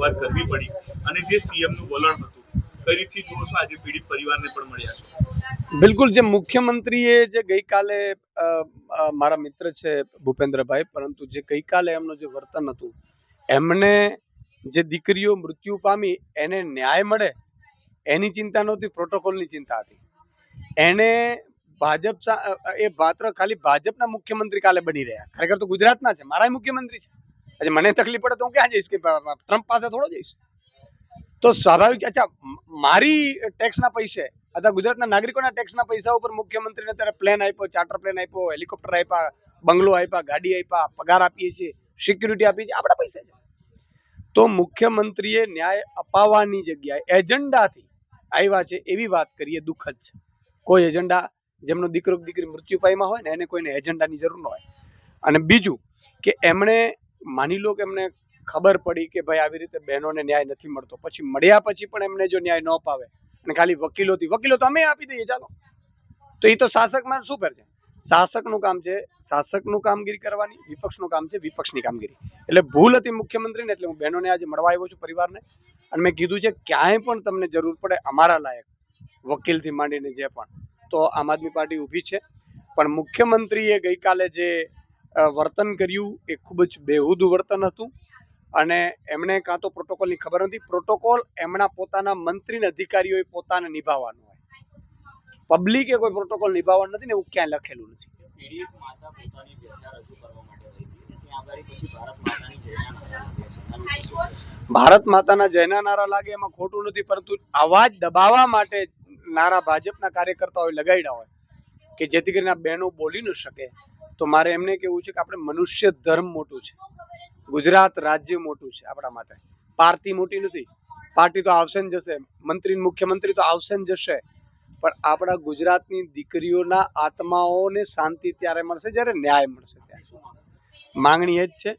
રજૂઆત કરવી પડી અને જે સીએમનું વલણ હતું કઈ રીતથી જુઓ છો આજે પીડિત પરિવારને પણ મળ્યા છો? બિલકુલ, જે મુખ્યમંત્રીએ જે ગઈકાલે મારા મિત્ર છે ભૂપેન્દ્રભાઈ, પરંતુ જે ગઈકાલે એમનું જે વર્તન હતું, એમને જે દીકરીઓ મૃત્યુ પામી એને ન્યાય મળે એની ચિંતા નહોતી, પ્રોટોકોલની ચિંતા હતી. એને ભાજપ એ માત્ર ખાલી ભાજપના મુખ્યમંત્રી કાલે બની રહ્યા, ખરેખર તો ગુજરાતના છે, મારા મુખ્યમંત્રી છે. આજે મને તકલીફ પડે તો હું ક્યાં જઈશ? કે ટ્રમ્પ પાસે થોડો જઈશ? તો સ્વાભાવિક, અચ્છા મારી ટેક્સના પૈસે અથવા ગુજરાતના નાગરિકોના ટેક્સના પૈસા ઉપર મુખ્યમંત્રીને અત્યારે પ્લેન આપ્યો, ચાર્ટર પ્લેન આપ્યો, હેલિકોપ્ટર આપ્યા, બંગલો આપ્યા, ગાડી આપ્યા, પગાર આપીએ છીએ, સિક્યુરિટી આપીએ છીએ, આપણા પૈસા છે. તો મુખ્યમંત્રીએ ન્યાય અપાવવાની જગ્યાએ એજન્ડાથી આવ્યા છે એવી વાત કરીએ દુઃખદ છે. કોઈ એજન્ડા, જેમનો દીકરો દીકરી મૃત્યુ પામ્યા હોય ને એને કોઈને એજન્ડાની જરૂર ન હોય. અને બીજું કે એમણે માની લો કે એમને ખબર પડી કે ભાઈ આવી રીતે બહેનોને ન્યાય નથી મળતો, પછી મળ્યા પછી પણ એમને જો ન્યાય ન અપાવે અને ખાલી વકીલો તો અમે આપી દઈએ ચાલો, તો એ તો શાસકમાં શું ફેર છે? શાસકનું કામ છે શાસકનું કામગીરી કરવાની, વિપક્ષનું કામ છે વિપક્ષની કામગીરી. એટલે ભૂલ હતી મુખ્યમંત્રીને, એટલે હું બહેનોને આજે મળવા આવ્યો છું, પરિવારને, અને મેં કીધું છે ક્યાંય પણ તમને જરૂર પડે અમારા લાયક વકીલથી માંડીને જે પણ, તો આમ આદમી પાર્ટી ઊભી છે. પણ મુખ્યમંત્રીએ ગઈકાલે જે વર્તન કર્યું એ ખૂબ જ બેહુદ વર્તન હતું. અને એમણે કાં તો પ્રોટોકોલની ખબર નથી, પ્રોટોકોલ એમના પોતાના મંત્રીને અધિકારીઓએ પોતાને નિભાવવાનું હોય, પબ્લિકે કોઈ પ્રોટોકોલ નિભાવવાનું નથી ને એવું ક્યાંય લખેલું નથી. ભારત માતાના જયના નારા લાગે એમાં ખોટું નથી, પરંતુ અવાજ દબાવવા માટે નારા ભાજપના કાર્યકર્તાઓએ લગાડ્યા હોય કે જેથી કરીને આ બહેનો બોલી ન શકે, તો મારે એમને કેવું છે કે આપણે મનુષ્ય ધર્મ મોટું છે, ગુજરાત રાજ્ય મોટું છે આપણા માટે, પાર્ટી મોટી નથી. પાર્ટી તો આવશે ને જશે, મંત્રી મુખ્યમંત્રી તો આવશે ને જશે, પણ આપણા ગુજરાતની દીકરીઓના આત્માઓને શાંતિ ત્યારે મળશે જ્યારે ન્યાય મળશે. ત્યારે માંગણી એ જ છે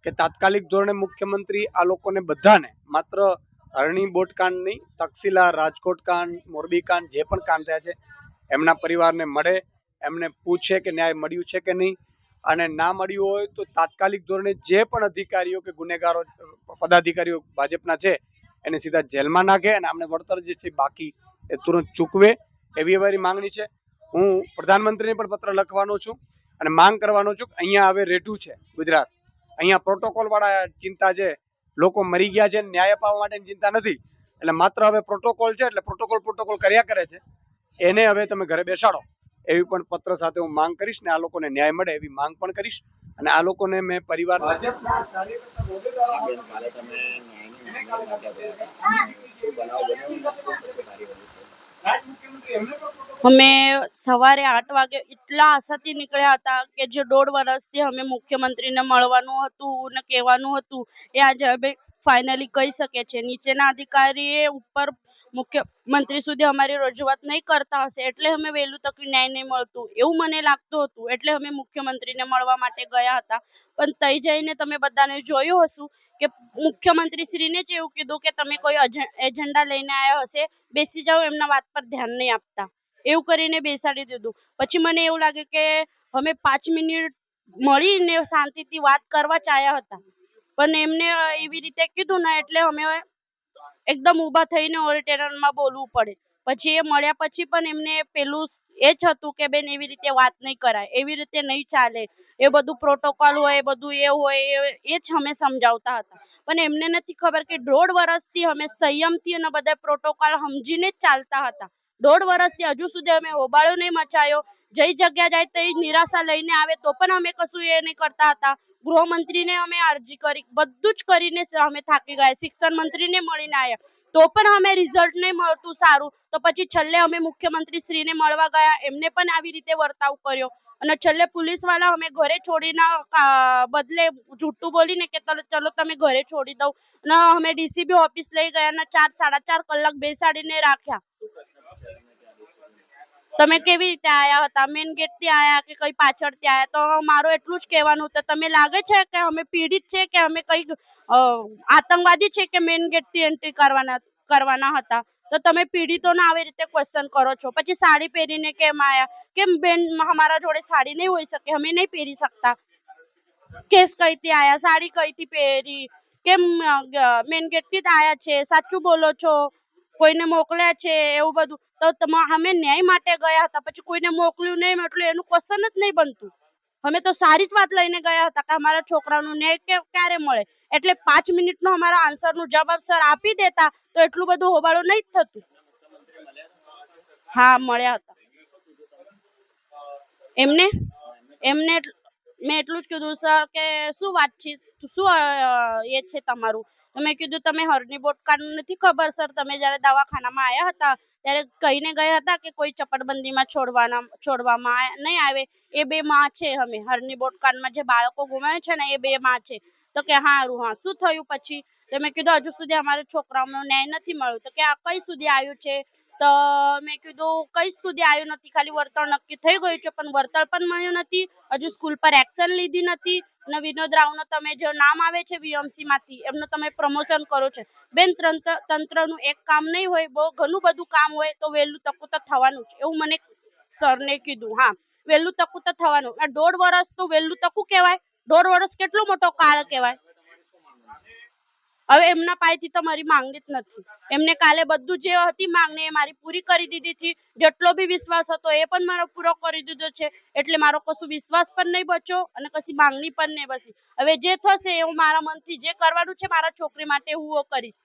કે તાત્કાલિક ધોરણે મુખ્યમંત્રી આ લોકોને બધાને, માત્ર હરણી બોટકાંડ નહીં, તક્ષશિલા, રાજકોટ કાંડ, મોરબી કાંડ, જે પણ કાંડ થયા છે એમના પરિવારને મળે, એમને પૂછે કે ન્યાય મળ્યું છે કે નહીં, અને ના મળ્યું હોય તો તાત્કાલિક ધોરણે જે પણ અધિકારીઓ કે ગુનેગારો પદાધિકારીઓ ભાજપના છે એને સીધા જેલમાં નાખે અને અમને વળતર જે છે બાકી એ તુરંત ચૂકવે, એવી અમારી માંગણી છે. હું પ્રધાનમંત્રીને પણ પત્ર લખવાનો છું અને માંગ કરવાનો છું કે અહીંયા હવે રેઠું છે ગુજરાત, અહીંયા પ્રોટોકોલ વાળા ચિંતા છે, લોકો મરી ગયા છે, ન્યાય અપાવવા માટેની ચિંતા નથી. એટલે માત્ર હવે પ્રોટોકોલ છે, એટલે પ્રોટોકોલ કર્યા કરે છે, એને હવે તમે ઘરે બેસાડો, એવી પણ પત્ર સાથે હું માંગ કરીશ ને આ લોકોને ન્યાય મળે એવી માંગ પણ કરીશ. અને આ લોકોને મેં પરિવાર અમે સવારે 8 વાગે એટલા આશાથી નીકળ્યા હતા કે જે 1.5 વર્ષથી અમે મુખ્યમંત્રીને મળવાનું હતું ને કહેવાનું હતું એ આજે હવે ફાઇનલી કહી શકે છે. નીચેના અધિકારીએ ઉપર મુખ્યમંત્રી સુધી અમારી રજૂઆત નહીં કરતા હશે એટલે અમે વહેલું તક ન્યાય નહીં મળતું એવું મને લાગતું હતું, એટલે અમે મુખ્યમંત્રીને મળવા માટે ગયા હતા. પણ તઈ જઈને તમે બધાને જોયું હશું કે મુખ્યમંત્રી શ્રીને જ એવું કીધું કે તમે કોઈ એજન્ડા લઈને આવ્યા હશે, બેસી જાઓ, એમના વાત પર ધ્યાન નહીં આપતા, એવું કરીને બેસાડી દીધું. પછી મને એવું લાગે કે અમે 5 મિનિટ મળીને શાંતિથી વાત કરવા ચાહ્યા હતા, પણ એમને એવી રીતે કીધું ને એટલે અમે એકદમ ઊભા થઈને ઓડિટોરિયમમાં બોલવું પડે. પછી એ મળ્યા પછી પણ એમને પેલું એ જ હતું કે બેન એવી રીતે વાત નહીં કરાય, એવી રીતે નહીં ચાલે, એ બધું પ્રોટોકોલ હોય, એ બધું એ હોય, એ જ અમે સમજાવતા હતા. પણ એમને નથી ખબર કે 1.5 વર્ષથી અમે સંયમથી અને બધા પ્રોટોકોલ સમજીને જ ચાલતા હતા. 1.5 વર્ષથી હજુ સુધી અમે હોબાળો નહીં મચાયો, જઈ જગ્યા જાય તો નિરાશા લઈને આવે તો પણ અમે કશું એ નહીં કરતા હતા. ગૃહમંત્રીને અમે અરજી કરી, બધું જ કરીને અમે થાકી ગયા, શિક્ષણ મંત્રીને મળીને આવ્યા તો પણ અમે રિઝલ્ટ નહીં મળતું સારું, તો પછી છેલ્લે અમે મુખ્યમંત્રી શ્રીને મળવા ગયા, એમને પણ આવી રીતે વર્તાવ કર્યો અને છેલ્લે પોલીસ વાળા અમે ઘરે છોડીના બદલે જૂઠું બોલીને કે ચલો તમે ઘરે છોડી દઉં, અને અમે ડીસીબી ઓફિસ લઈ ગયા અને 4-4.5 કલાક બેસાડીને રાખ્યા. તમે કેવી રીતે આયા હતા, મેન ગેટ થી આયા કે કઈ પાછળથી આયા? તો મારું એટલું જ કહેવાનું હતું, તમે લાગે છે કે અમે પીડિત છે કે અમે કઈ આતંકવાદી છે કે મેન ગેટ થી એન્ટ્રી કરવાના હતા? તો તમે પીડિતોને આવી રીતે ક્વેશ્ચન કરો છો. પછી સાડી પહેરીને કેમ આયા? કેમ બેન અમારા જોડે સાડી નહીં હોઈ શકે, અમે નહીં પહેરી શકતા? કેસ કઈથી આયા, સાડી કઈથી પહેરી, કેમ મેન ગેટથી જ આયા છે, સાચું બોલો છો, કોઈને મોકલ્યા છે એવું બધું. તો અમે ન્યાય માટે ગયા હતા, પછી કોઈને મોકલ્યું નહીં એટલે એનું ક્વેશ્ચન જ નહીં બનતું. અમે તો સારી જ વાત લઈને ગયા હતા કે અમારા છોકરાનું ન્યાય ક્યારે મળે. એટલે 5 મિનિટનો અમારા આન્સરનું જવાબ સર આપી દેતા તો એટલું બધું હોબાળો નહીં જ થતું. હા, મળ્યા હતા. એમને એમને મેં એટલું જ કીધું સર કે શું વાત છે, શું એ છે તમારું. તો મેં કીધું તમે હરની બોટકાનું નથી ખબર સર, તમે જ્યારે દવાખાનામાં આવ્યા હતા ત્યારે કહીને ગયા હતા કે કોઈ ચપટબંધીમાં છોડવામાં નહીં આવે. એ 2 માં છે અમે હરની બોટકાનમાં જે બાળકો ગુમાવે છે ને એ 2 માં છે. તો કે હારું, હા શું થયું પછી. તો મેં કીધું હજુ સુધી અમારા છોકરાઓનો ન્યાય નથી મળ્યો. તો કે આ કઈ સુધી આવ્યું છે. તો મેં કીધું કઈ સુધી આવ્યું નથી, ખાલી વળતર નક્કી થઈ ગયું છે પણ વળતર પણ મળ્યું નથી. હજુ સ્કૂલ પર એક્શન લીધી નથી અને વિનોદ રાવનો તમે જે નામ આવે છે વીએમસી માંથી એમનું તમે પ્રમોશન કરો છો. બેન, તંત્રનું એક કામ નહીં હોય, બહુ ઘણું બધું કામ હોય તો વહેલું તકું તો થવાનું જ, એવું મને સરને કીધું. હા, વહેલું તકું તો થવાનું. 1.5 વર્ષ તો વહેલું તકું કહેવાય. 1.5 વર્ષ કેટલો મોટો કાળ કહેવાય. હવે એમના પાસેથી તો મારી માંગણી જ નથી. એમને કાલે બધું જે હતી માંગણી એ મારી પૂરી કરી દીધી હતી. જેટલો બી વિશ્વાસ હતો એ પણ મારો પૂરો કરી દીધો છે. એટલે મારો કશું વિશ્વાસ પણ નહીં બચ્યો અને કશી માંગણી પણ નહીં બચી. હવે જે થશે એ હું મારા મનથી જે કરવાનું છે મારા છોકરી માટે હું કરીશ.